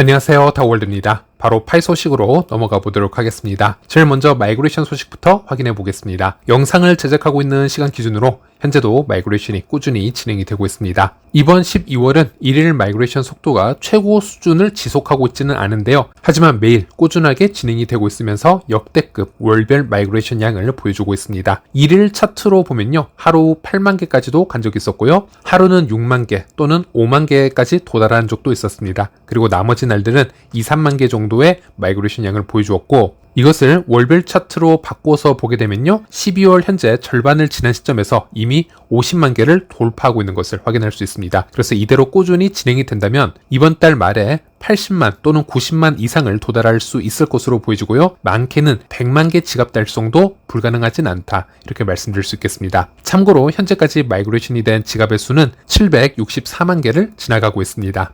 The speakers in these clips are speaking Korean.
안녕하세요, 다월드입니다. 바로 파이 소식으로 넘어가 보도록 하겠습니다. 제일 먼저 마이그레이션 소식부터 확인해 보겠습니다. 영상을 제작하고 있는 시간 기준으로 현재도 마이그레이션이 꾸준히 진행이 되고 있습니다. 이번 12월은 일일 마이그레이션 속도가 최고 수준을 지속하고 있지는 않은데요. 하지만 매일 꾸준하게 진행이 되고 있으면서 역대급 월별 마이그레이션 양을 보여주고 있습니다. 일일 차트로 보면요. 하루 8만 개까지도 간 적이 있었고요. 하루는 6만 개 또는 5만 개까지 도달한 적도 있었습니다. 그리고 나머지 날들은 2, 3만 개 정도의 마이그레이션 양을 보여주었고, 이것을 월별 차트로 바꿔서 보게 되면요. 12월 현재 절반을 지난 시점에서 이미 50만 개를 돌파하고 있는 것을 확인할 수 있습니다. 그래서 이대로 꾸준히 진행이 된다면 이번 달 말에 80만 또는 90만 이상을 도달할 수 있을 것으로 보여지고요. 많게는 100만 개 지갑 달성도 불가능하진 않다. 이렇게 말씀드릴 수 있겠습니다. 참고로 현재까지 마이그레이션이 된 지갑의 수는 764만 개를 지나가고 있습니다.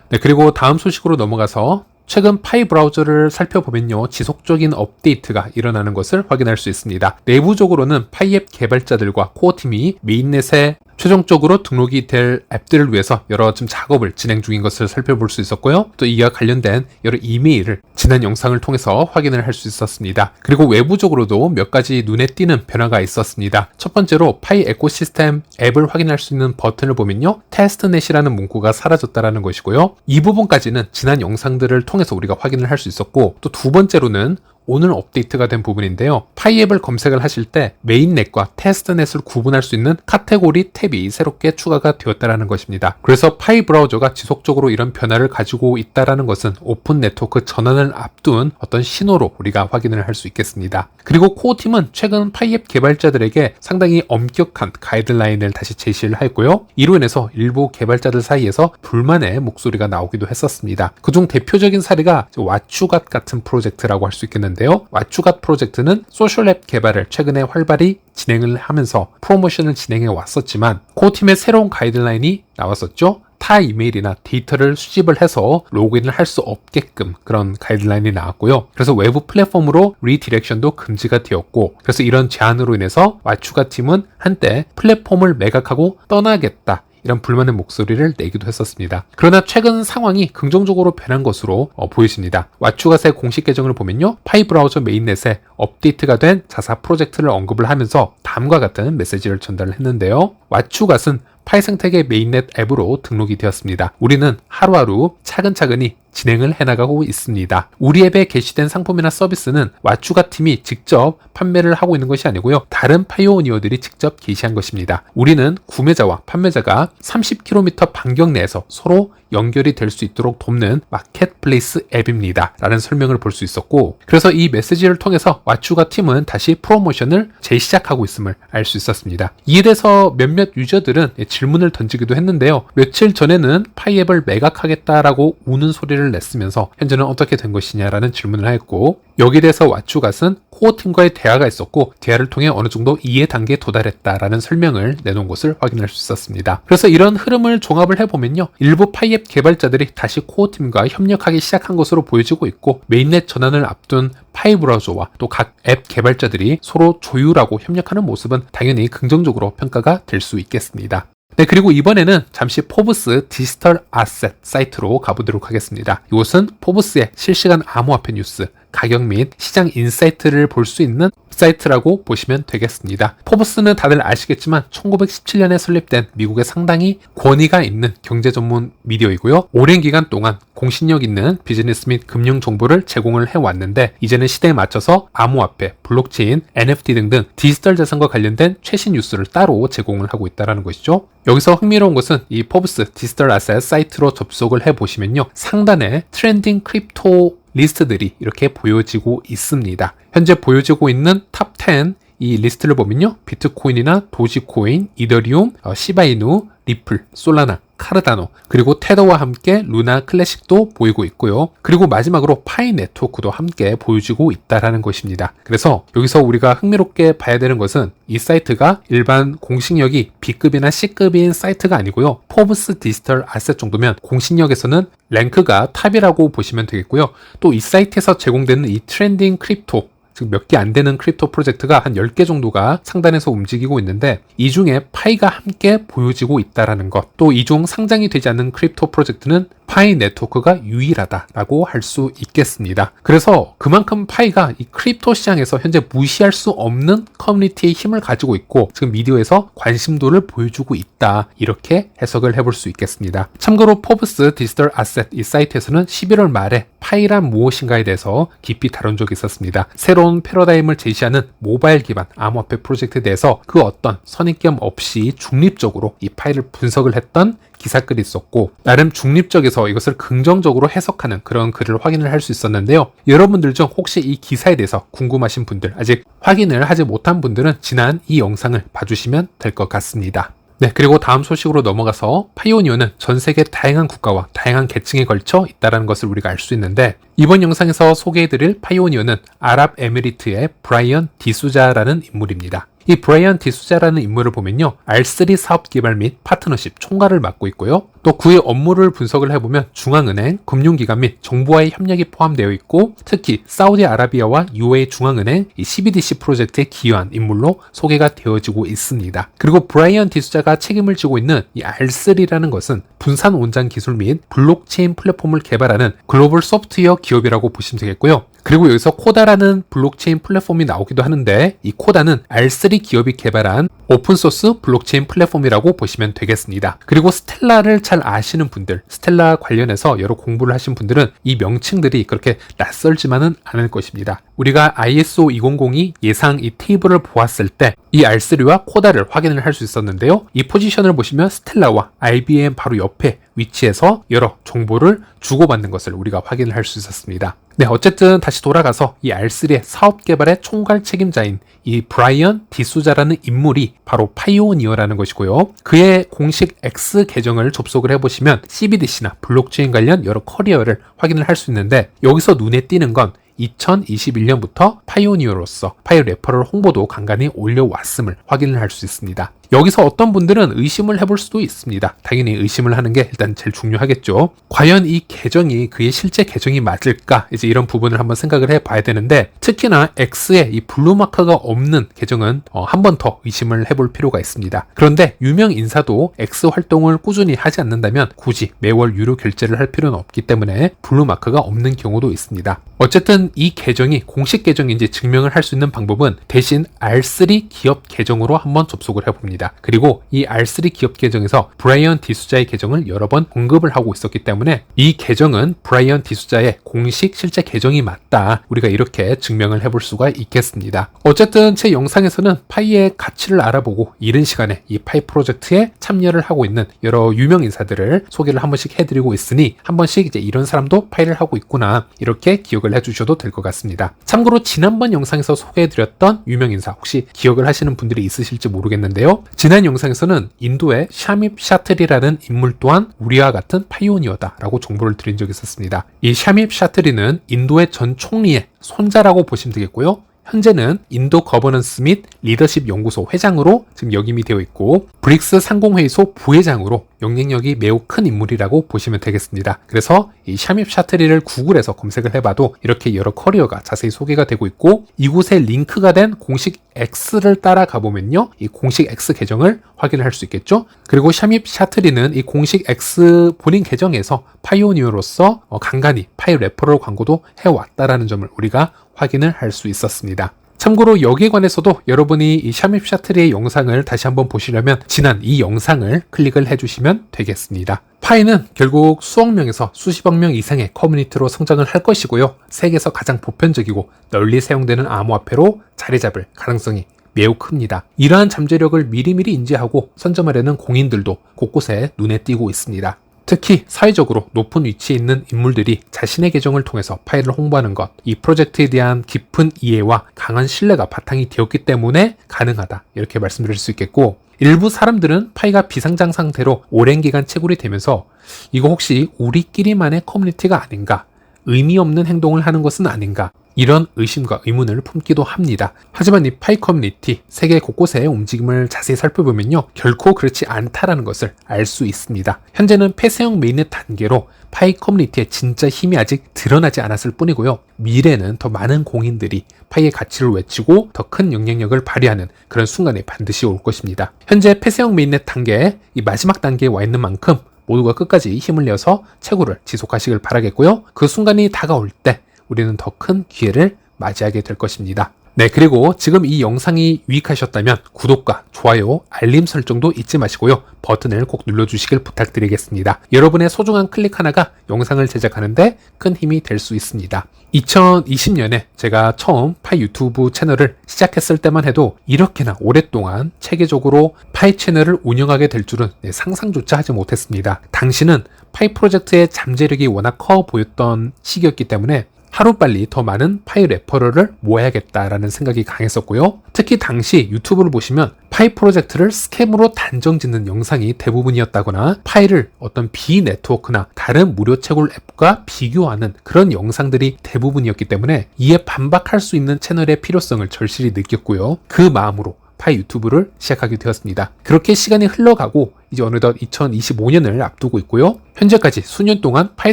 네, 그리고 다음 소식으로 넘어가서 최근 파이 브라우저를 살펴보면요. 지속적인 업데이트가 일어나는 것을 확인할 수 있습니다. 내부적으로는 파이 앱 개발자들과 코어팀이 메인넷에 최종적으로 등록이 될 앱들을 위해서 여러 작업을 진행 중인 것을 살펴볼 수 있었고요. 또 이와 관련된 여러 이메일을 지난 영상을 통해서 확인을 할 수 있었습니다. 그리고 외부적으로도 몇 가지 눈에 띄는 변화가 있었습니다. 첫 번째로 파이 에코시스템 앱을 확인할 수 있는 버튼을 보면요. 테스트넷이라는 문구가 사라졌다는 것이고요. 이 부분까지는 지난 영상들을 통해서 우리가 확인을 할 수 있었고, 또 두 번째로는 오늘 업데이트가 된 부분인데요. 파이 앱을 검색을 하실 때 메인넷과 테스트넷을 구분할 수 있는 카테고리 탭이 새롭게 추가가 되었다는 것입니다. 그래서 파이 브라우저가 지속적으로 이런 변화를 가지고 있다는 것은 오픈 네트워크 전환을 앞둔 어떤 신호로 우리가 확인을 할 수 있겠습니다. 그리고 코어팀은 최근 파이 앱 개발자들에게 상당히 엄격한 가이드라인을 다시 제시를 했고요. 이로 인해서 일부 개발자들 사이에서 불만의 목소리가 나오기도 했었습니다. 그중 대표적인 사례가 왓추갓 같은 프로젝트라고 할 수 있겠는데, 왓추갓 프로젝트는 소셜 앱 개발을 최근에 활발히 진행을 하면서 프로모션을 진행해 왔었지만 코어팀의 새로운 가이드라인이 나왔었죠. 타 이메일이나 데이터를 수집을 해서 로그인을 할 수 없게끔 그런 가이드라인이 나왔고요. 그래서 외부 플랫폼으로 리디렉션도 금지가 되었고, 그래서 이런 제한으로 인해서 왓추갓 팀은 한때 플랫폼을 매각하고 떠나겠다, 이런 불만의 목소리를 내기도 했었습니다. 그러나 최근 상황이 긍정적으로 변한 것으로 보여집니다. 왓추갓의 공식 계정을 보면요. 파이 브라우저 메인넷에 업데이트가 된 자사 프로젝트를 언급을 하면서 다음과 같은 메시지를 전달을 했는데요. 왓추갓은 파이 생태계 메인넷 앱으로 등록이 되었습니다. 우리는 하루하루 차근차근히 진행을 해나가고 있습니다. 우리 앱에 게시된 상품이나 서비스는 왓추갓 팀이 직접 판매를 하고 있는 것이 아니고요. 다른 파이오니어들이 직접 게시한 것입니다. 우리는 구매자와 판매자가 30km 반경 내에서 서로 연결이 될 수 있도록 돕는 마켓플레이스 앱입니다. 라는 설명을 볼 수 있었고, 그래서 이 메시지를 통해서 왓추갓 팀은 다시 프로모션을 재시작하고 있음을 알 수 있었습니다. 이에 대해서 몇몇 유저들은 질문을 던지기도 했는데요. 며칠 전에는 파이 앱을 매각하겠다라고 우는 소리를 냈으면서 현재는 어떻게 된 것이냐라는 질문을 했고, 여기에 대해서 왓추갓은 코어팀과의 대화가 있었고 대화를 통해 어느 정도 이해 단계에 도달했다라는 설명을 내놓은 것을 확인할 수 있었습니다. 그래서 이런 흐름을 종합을 해보면요. 일부 파이 앱 개발자들이 다시 코어팀과 협력하기 시작한 것으로 보여지고 있고, 메인넷 전환을 앞둔 파이 브라우저와 또 각 앱 개발자들이 서로 조율하고 협력하는 모습은 당연히 긍정적으로 평가가 될 수 있겠습니다. 네, 그리고 이번에는 잠시 포브스 디지털 아셋 사이트로 가보도록 하겠습니다. 이곳은 포브스의 실시간 암호화폐 뉴스, 가격 및 시장 인사이트를 볼 수 있는 사이트라고 보시면 되겠습니다. 포브스는 다들 아시겠지만 1917년에 설립된 미국의 상당히 권위가 있는 경제 전문 미디어이고요. 오랜 기간 동안 공신력 있는 비즈니스 및 금융 정보를 제공을 해왔는데, 이제는 시대에 맞춰서 암호화폐, 블록체인, NFT 등등 디지털 자산과 관련된 최신 뉴스를 따로 제공을 하고 있다는 것이죠. 여기서 흥미로운 것은 이 포브스 디지털 아셋 사이트로 접속을 해보시면요. 상단에 트렌딩 크립토 리스트들이 이렇게 보여지고 있습니다. 현재 보여지고 있는 탑 10, 이 리스트를 보면요. 비트코인이나 도지코인, 이더리움, 시바이누, 리플, 솔라나, 카르다노, 그리고 테더와 함께 루나 클래식도 보이고 있고요. 그리고 마지막으로 파이 네트워크도 함께 보여지고 있다는 것입니다. 그래서 여기서 우리가 흥미롭게 봐야 되는 것은 이 사이트가 일반 공식력이 B급이나 C급인 사이트가 아니고요. 포브스 디지털 아셋 정도면 공식력에서는 랭크가 탑이라고 보시면 되겠고요. 또 이 사이트에서 제공되는 이 트렌딩 크립토, 즉 몇 개 안 되는 크립토 프로젝트가 한 10개 정도가 상단에서 움직이고 있는데, 이 중에 파이가 함께 보여지고 있다는 것, 또 이 중 상장이 되지 않는 크립토 프로젝트는 파이 네트워크가 유일하다라고 할 수 있겠습니다. 그래서 그만큼 파이가 이 크립토 시장에서 현재 무시할 수 없는 커뮤니티의 힘을 가지고 있고 지금 미디어에서 관심도를 보여주고 있다, 이렇게 해석을 해볼 수 있겠습니다. 참고로 포브스 디지털 아셋 이 사이트에서는 11월 말에 파이란 무엇인가에 대해서 깊이 다룬 적이 있었습니다. 새로운 패러다임을 제시하는 모바일 기반 암호화폐 프로젝트에 대해서 그 어떤 선입견 없이 중립적으로 이 파이를 분석을 했던 기사글이 있었고, 나름 중립적에서 이것을 긍정적으로 해석하는 그런 글을 확인을 할 수 있었는데요. 여러분들 중 혹시 이 기사에 대해서 궁금하신 분들, 아직 확인을 하지 못한 분들은 지난 이 영상을 봐주시면 될 것 같습니다. 네, 그리고 다음 소식으로 넘어가서 파이오니어는 전 세계 다양한 국가와 다양한 계층에 걸쳐 있다는 것을 우리가 알 수 있는데, 이번 영상에서 소개해드릴 파이오니어는 아랍에미리트의 브라이언 디수자라는 인물입니다. 이 브라이언 디수자라는 인물을 보면요, R3 사업 개발 및 파트너십 총괄을 맡고 있고요. 또 그의 업무를 분석을 해보면 중앙은행, 금융기관 및 정부와의 협력이 포함되어 있고, 특히 사우디아라비아와 UAE 중앙은행 이 CBDC 프로젝트에 기여한 인물로 소개가 되어지고 있습니다. 그리고 브라이언 디수자가 책임을 지고 있는 이 R3라는 것은 분산 온장 기술 및 블록체인 플랫폼을 개발하는 글로벌 소프트웨어 기업이라고 보시면 되겠고요. 그리고 여기서 코다라는 블록체인 플랫폼이 나오기도 하는데, 이 코다는 R3 기업이 개발한 오픈소스 블록체인 플랫폼이라고 보시면 되겠습니다. 그리고 스텔라를 잘 아시는 분들, 스텔라 관련해서 여러 공부를 하신 분들은 이 명칭들이 그렇게 낯설지만은 않을 것입니다. 우리가 ISO 2002 예상 이 테이블을 보았을 때 이 R3와 코다를 확인을 할 수 있었는데요. 이 포지션을 보시면 스텔라와 IBM 바로 옆에 위치해서 여러 정보를 주고받는 것을 우리가 확인을 할 수 있었습니다. 네, 어쨌든 다시 돌아가서 이 R3의 사업 개발의 총괄 책임자인 이 브라이언 디수자라는 인물이 바로 파이오니어라는 것이고요. 그의 공식 X 계정을 접속을 해보시면 CBDC나 블록체인 관련 여러 커리어를 확인을 할 수 있는데, 여기서 눈에 띄는 건 2021년부터 파이오니어로서 파이 레퍼럴 홍보도 간간히 올려왔음을 확인을 할 수 있습니다. 여기서 어떤 분들은 의심을 해볼 수도 있습니다. 당연히 의심을 하는 게 일단 제일 중요하겠죠. 과연 이 계정이 그의 실제 계정이 맞을까? 이제 이런 부분을 한번 생각을 해봐야 되는데, 특히나 X에 이 블루마크가 없는 계정은 한 번 더 의심을 해볼 필요가 있습니다. 그런데 유명 인사도 X 활동을 꾸준히 하지 않는다면 굳이 매월 유료 결제를 할 필요는 없기 때문에 블루마크가 없는 경우도 있습니다. 어쨌든 이 계정이 공식 계정인지 증명을 할 수 있는 방법은 대신 R3 기업 계정으로 한번 접속을 해봅니다. 그리고 이 R3 기업 계정에서 브라이언 디수자의 계정을 여러 번 언급을 하고 있었기 때문에 이 계정은 브라이언 디수자의 공식 실제 계정이 맞다, 우리가 이렇게 증명을 해볼 수가 있겠습니다. 어쨌든 제 영상에서는 파이의 가치를 알아보고 이른 시간에 이 파이 프로젝트에 참여를 하고 있는 여러 유명 인사들을 소개를 한 번씩 해드리고 있으니 한 번씩 이제 이런 사람도 파이를 하고 있구나, 이렇게 기억을 해주셔도 될 것 같습니다. 참고로 지난번 영상에서 소개해드렸던 유명 인사 혹시 기억을 하시는 분들이 있으실지 모르겠는데요. 지난 영상에서는 인도의 샤밉 샤트리라는 인물 또한 우리와 같은 파이오니어다라고 정보를 드린 적이 있었습니다. 이 샤밉 샤트리는 인도의 전 총리의 손자라고 보시면 되겠고요. 현재는 인도 거버넌스 및 리더십 연구소 회장으로 지금 역임이 되어 있고, 브릭스 상공회의소 부회장으로 영향력이 매우 큰 인물이라고 보시면 되겠습니다. 그래서 이 샤밉 샤트리를 구글에서 검색을 해봐도 이렇게 여러 커리어가 자세히 소개가 되고 있고, 이곳에 링크가 된 공식 X를 따라가 보면요, 이 공식 X 계정을 확인을 할 수 있겠죠. 그리고 샤밉 샤트리는 이 공식 X 본인 계정에서 파이오니어로서 간간히 파이 레퍼럴 광고도 해왔다라는 점을 우리가 확인을 할 수 있었습니다. 참고로 여기에 관해서도 여러분이 이 샤밉 샤트리의 영상을 다시 한번 보시려면 지난 이 영상을 클릭을 해주시면 되겠습니다. 파이는 결국 수억 명에서 수십억 명 이상의 커뮤니티로 성장을 할 것이고요. 세계에서 가장 보편적이고 널리 사용되는 암호화폐로 자리 잡을 가능성이 매우 큽니다. 이러한 잠재력을 미리미리 인지하고 선점하려는 공인들도 곳곳에 눈에 띄고 있습니다. 특히 사회적으로 높은 위치에 있는 인물들이 자신의 계정을 통해서 파이를 홍보하는 것, 이 프로젝트에 대한 깊은 이해와 강한 신뢰가 바탕이 되었기 때문에 가능하다, 이렇게 말씀드릴 수 있겠고, 일부 사람들은 파이가 비상장 상태로 오랜 기간 채굴이 되면서 이거 혹시 우리끼리만의 커뮤니티가 아닌가, 의미 없는 행동을 하는 것은 아닌가, 이런 의심과 의문을 품기도 합니다. 하지만 이 파이 커뮤니티 세계 곳곳의 움직임을 자세히 살펴보면요, 결코 그렇지 않다라는 것을 알 수 있습니다. 현재는 폐쇄형 메인넷 단계로 파이 커뮤니티의 진짜 힘이 아직 드러나지 않았을 뿐이고요. 미래는 더 많은 공인들이 파이의 가치를 외치고 더 큰 영향력을 발휘하는 그런 순간이 반드시 올 것입니다. 현재 폐쇄형 메인넷 단계의 이 마지막 단계에 와 있는 만큼 모두가 끝까지 힘을 내어서 채굴을 지속하시길 바라겠고요. 그 순간이 다가올 때 우리는 더 큰 기회를 맞이하게 될 것입니다. 네, 그리고 지금 이 영상이 유익하셨다면 구독과 좋아요, 알림 설정도 잊지 마시고요. 버튼을 꼭 눌러주시길 부탁드리겠습니다. 여러분의 소중한 클릭 하나가 영상을 제작하는데 큰 힘이 될 수 있습니다. 2020년에 제가 처음 파이 유튜브 채널을 시작했을 때만 해도 이렇게나 오랫동안 체계적으로 파이 채널을 운영하게 될 줄은 상상조차 하지 못했습니다. 당시는 파이 프로젝트의 잠재력이 워낙 커 보였던 시기였기 때문에 하루빨리 더 많은 파이 레퍼럴을 모아야겠다라는 생각이 강했었고요. 특히 당시 유튜브를 보시면 파이 프로젝트를 스캠으로 단정 짓는 영상이 대부분이었다거나 파이를 어떤 비네트워크나 다른 무료 채굴 앱과 비교하는 그런 영상들이 대부분이었기 때문에 이에 반박할 수 있는 채널의 필요성을 절실히 느꼈고요. 그 마음으로 파이 유튜브를 시작하게 되었습니다. 그렇게 시간이 흘러가고 이제 어느덧 2025년을 앞두고 있고요. 현재까지 수년 동안 파이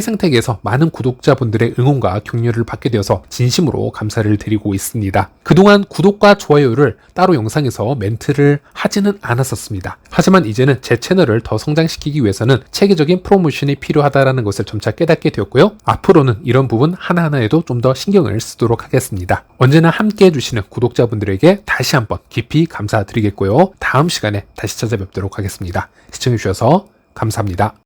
생태계에서 많은 구독자분들의 응원과 격려를 받게 되어서 진심으로 감사를 드리고 있습니다. 그동안 구독과 좋아요를 따로 영상에서 멘트를 하지는 않았었습니다. 하지만 이제는 제 채널을 더 성장시키기 위해서는 체계적인 프로모션이 필요하다는 것을 점차 깨닫게 되었고요. 앞으로는 이런 부분 하나하나에도 좀 더 신경을 쓰도록 하겠습니다. 언제나 함께 해주시는 구독자분들에게 다시 한번 깊이 감사드리겠고요. 다음 시간에 다시 찾아뵙도록 하겠습니다. 시청해주셔서 감사합니다.